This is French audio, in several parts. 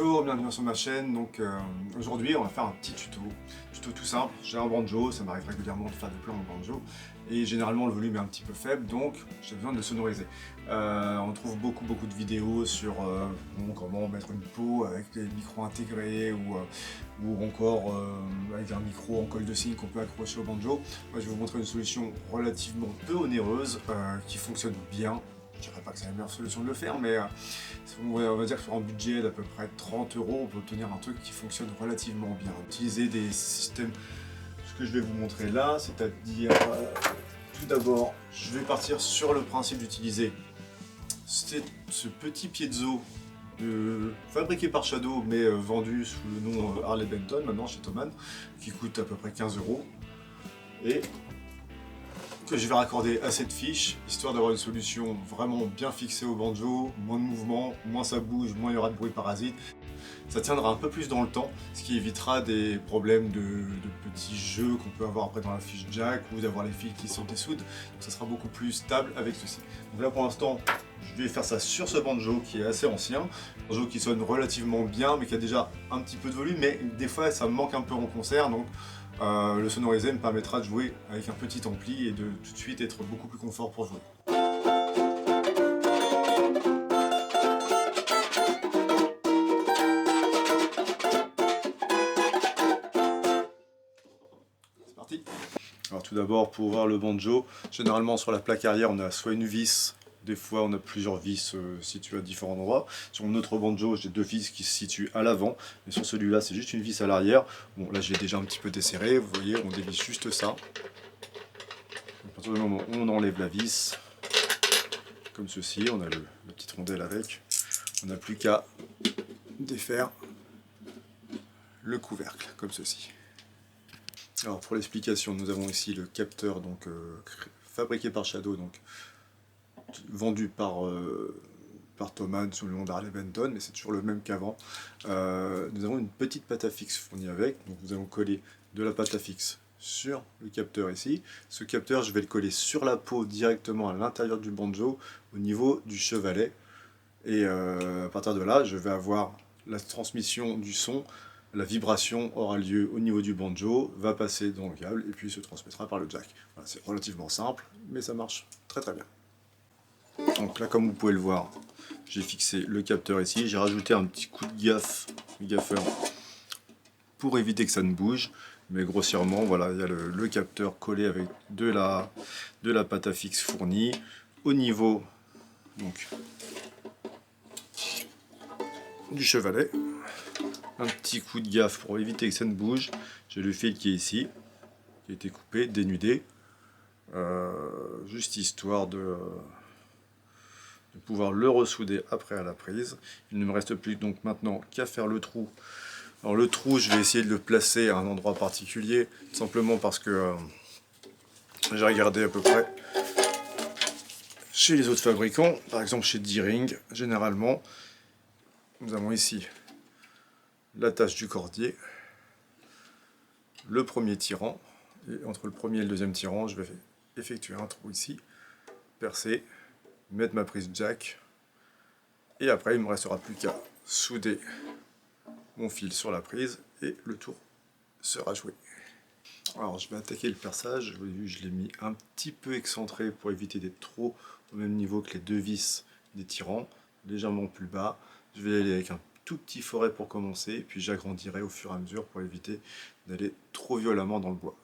Bonjour, bienvenue sur ma chaîne. Donc aujourd'hui on va faire un petit tuto tout simple. J'ai un banjo, ça m'arrive régulièrement de faire des plans en banjo et généralement le volume est un petit peu faible, donc j'ai besoin de le sonoriser. On trouve beaucoup de vidéos sur comment mettre une peau avec des micros intégrés ou encore avec un micro en colle de cygne qu'on peut accrocher au banjo. Moi je vais vous montrer une solution relativement peu onéreuse qui fonctionne bien. Je dirais pas que c'est la meilleure solution de le faire, mais on va dire que sur un budget d'à peu près 30 €, on peut obtenir un truc qui fonctionne relativement bien. Utiliser des systèmes, ce que je vais vous montrer là, c'est-à-dire tout d'abord, je vais partir sur le principe d'utiliser ce petit piezo fabriqué par Shadow, mais vendu sous le nom Harley Benton maintenant chez Thomann, qui coûte à peu près 15 € et que je vais raccorder à cette fiche, histoire d'avoir une solution vraiment bien fixée au banjo, moins de mouvement, moins ça bouge, moins il y aura de bruit parasite. Ça tiendra un peu plus dans le temps, ce qui évitera des problèmes de petits jeux qu'on peut avoir après dans la fiche jack ou d'avoir les fils qui sont dessoudes. Donc ça sera beaucoup plus stable avec ceci. Donc là pour l'instant, je vais faire ça sur ce banjo qui est assez ancien, un banjo qui sonne relativement bien mais qui a déjà un petit peu de volume, mais des fois ça me manque un peu en concert, donc le sonoriser me permettra de jouer avec un petit ampli et de tout de suite être beaucoup plus confort pour jouer. C'est parti. Alors tout d'abord, pour ouvrir le banjo, généralement sur la plaque arrière on a soit une vis, des fois on a plusieurs vis situées à différents endroits. Sur mon autre banjo, j'ai deux vis qui se situent à l'avant, mais sur celui-là c'est juste une vis à l'arrière. Bon là j'ai déjà un petit peu desserré, vous voyez, on dévisse juste ça. À partir du moment où on enlève la vis, comme ceci, on a la petite rondelle avec, on n'a plus qu'à défaire le couvercle, comme ceci. Alors pour l'explication, nous avons ici le capteur donc, fabriqué par Shadow, donc vendu par Thomann sous le nom d'Harley Benton, mais c'est toujours le même qu'avant. Nous avons une petite pâte à fixe fournie avec, donc nous allons coller de la pâte à fixe sur le capteur ici. Ce capteur, je vais le coller sur la peau directement à l'intérieur du banjo, au niveau du chevalet, et à partir de là, je vais avoir la transmission du son. La vibration aura lieu au niveau du banjo, va passer dans le câble et puis se transmettra par le jack. Voilà, c'est relativement simple, mais ça marche très bien. Donc là, comme vous pouvez le voir, j'ai fixé le capteur ici, j'ai rajouté un petit coup de gaffeur pour éviter que ça ne bouge, mais grossièrement, voilà, il y a le capteur collé avec de la pâte à fixe fournie au niveau donc, du chevalet. Un petit coup de gaffe pour éviter que ça ne bouge. J'ai le fil qui est ici, qui a été coupé, dénudé, juste histoire de pouvoir le ressouder après à la prise. Il ne me reste plus donc maintenant qu'à faire le trou. Alors le trou, je vais essayer de le placer à un endroit particulier, simplement parce que j'ai regardé à peu près chez les autres fabricants, par exemple chez D-Ring, généralement, nous avons ici l'attache du cordier, le premier tirant, et entre le premier et le deuxième tirant, je vais effectuer un trou ici, percer, mettre ma prise jack, et après il ne me restera plus qu'à souder mon fil sur la prise, et le tour sera joué. Alors je vais attaquer le perçage, vous avez vu, je l'ai mis un petit peu excentré pour éviter d'être trop au même niveau que les deux vis des tirants, légèrement plus bas. Je vais aller avec un tout petit forêt pour commencer, et puis j'agrandirai au fur et à mesure pour éviter d'aller trop violemment dans le bois.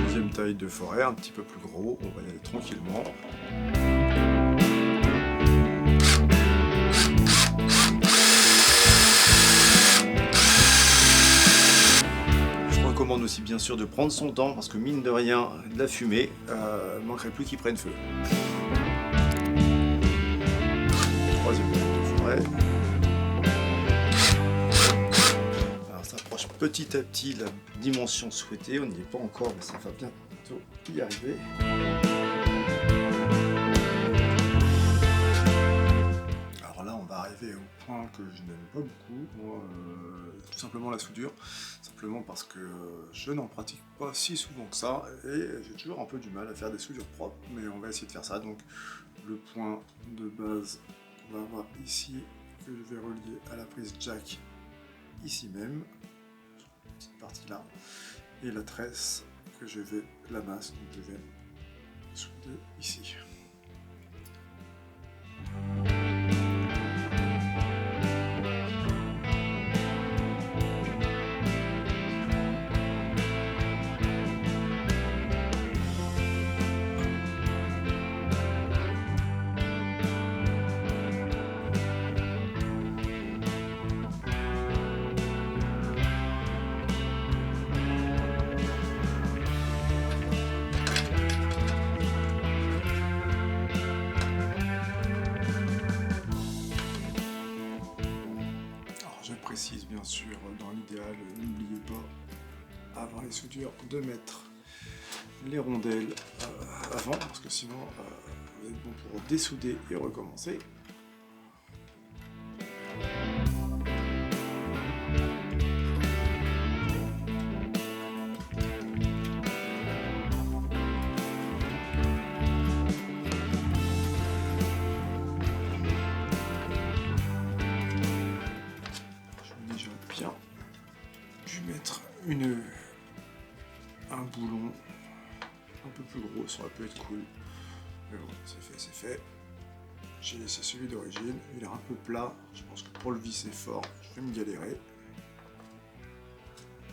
Deuxième taille de forêt, un petit peu plus gros, on va y aller tranquillement. Je recommande aussi bien sûr de prendre son temps parce que mine de rien, de la fumée, il manquerait plus qu'il prenne feu. Troisième taille de forêt. Alors ça approche petit à petit la dimension souhaitée, on n'y est pas encore mais ça va bientôt y arriver. Alors là on va arriver arrivé au point que je n'aime pas beaucoup, moi, tout simplement la soudure, simplement parce que je n'en pratique pas si souvent que ça, et j'ai toujours un peu du mal à faire des soudures propres, mais on va essayer de faire ça. Donc le point de base qu'on va avoir ici, que je vais relier à la prise jack ici même, cette partie là, et la tresse que je vais, la masse, donc je vais souder ici. Je précise bien sûr, dans l'idéal, n'oubliez pas, avant les soudures, de mettre les rondelles avant, parce que sinon vous êtes bon pour dessouder et recommencer. Mettre un boulon un peu plus gros, ça aurait pu être cool, mais bon, c'est fait. J'ai laissé celui d'origine, il est un peu plat, je pense que pour le visser fort, je vais me galérer,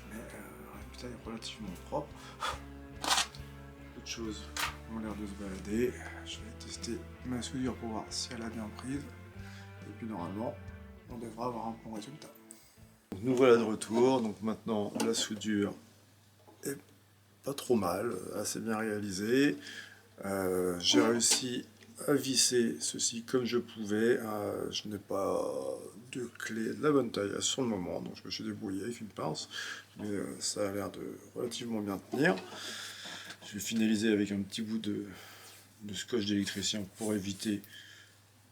mais le résultat est relativement propre. D'autres choses ont l'air de se balader, je vais tester ma soudure pour voir si elle a bien prise, et puis normalement, on devra avoir un bon résultat. Nous voilà de retour, donc maintenant la soudure est pas trop mal, assez bien réalisée. J'ai réussi à visser ceci comme je pouvais. Je n'ai pas de clé de la bonne taille sur le moment, donc je me suis débrouillé avec une pince, mais ça a l'air de relativement bien tenir. Je vais finaliser avec un petit bout de scotch d'électricien pour éviter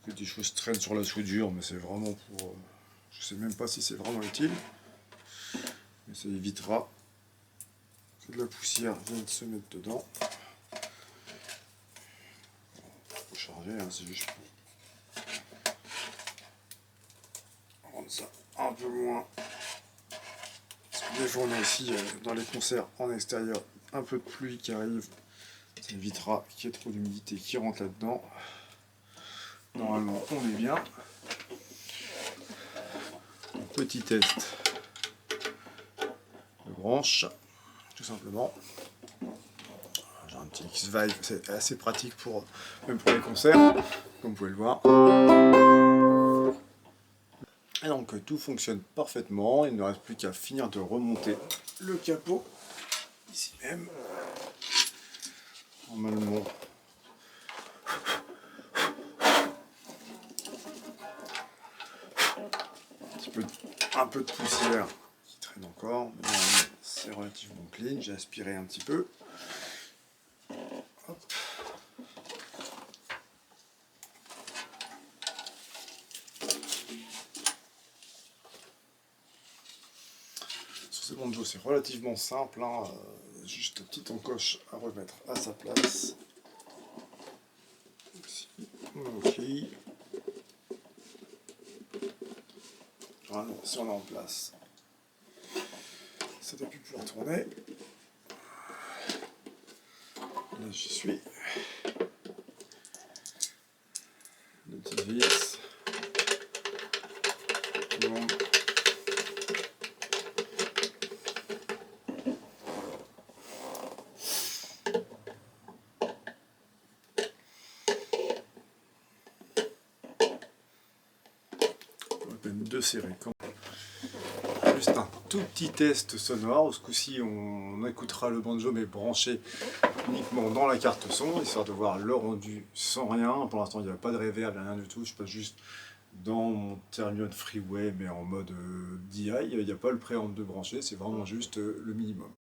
que des choses traînent sur la soudure, mais c'est vraiment pour... je sais même pas si c'est vraiment utile, mais ça évitera que de la poussière vienne se mettre dedans. Faut charger, hein, c'est juste pour rendre ça un peu moins. Parce que des fois on a aussi dans les concerts en extérieur un peu de pluie qui arrive, ça évitera qu'il y ait trop d'humidité qui rentre là-dedans. Normalement on est bien. Petit test de branche, tout simplement. J'ai un petit X-Vibe, c'est assez pratique même pour les concerts, comme vous pouvez le voir. Et donc tout fonctionne parfaitement, il ne reste plus qu'à finir de remonter le capot, ici même. Normalement, un peu de poussière qui traîne encore, mais c'est relativement clean, j'ai aspiré un petit peu. Hop. Sur ces banjos c'est relativement simple, hein, juste une petite encoche à remettre à sa place. Ok. Normalement, si on est en place, ça doit plus pouvoir tourner. Là, j'y suis. Deux petites vis. Bon. De serrer. Juste un tout petit test sonore, ce coup-ci on écoutera le banjo mais branché uniquement dans la carte son, histoire de voir le rendu sans rien. Pour l'instant il n'y a pas de reverb, rien du tout, je passe juste dans mon Thermion Freeway mais en mode DI, il n'y a pas le préamp de brancher, c'est vraiment juste le minimum.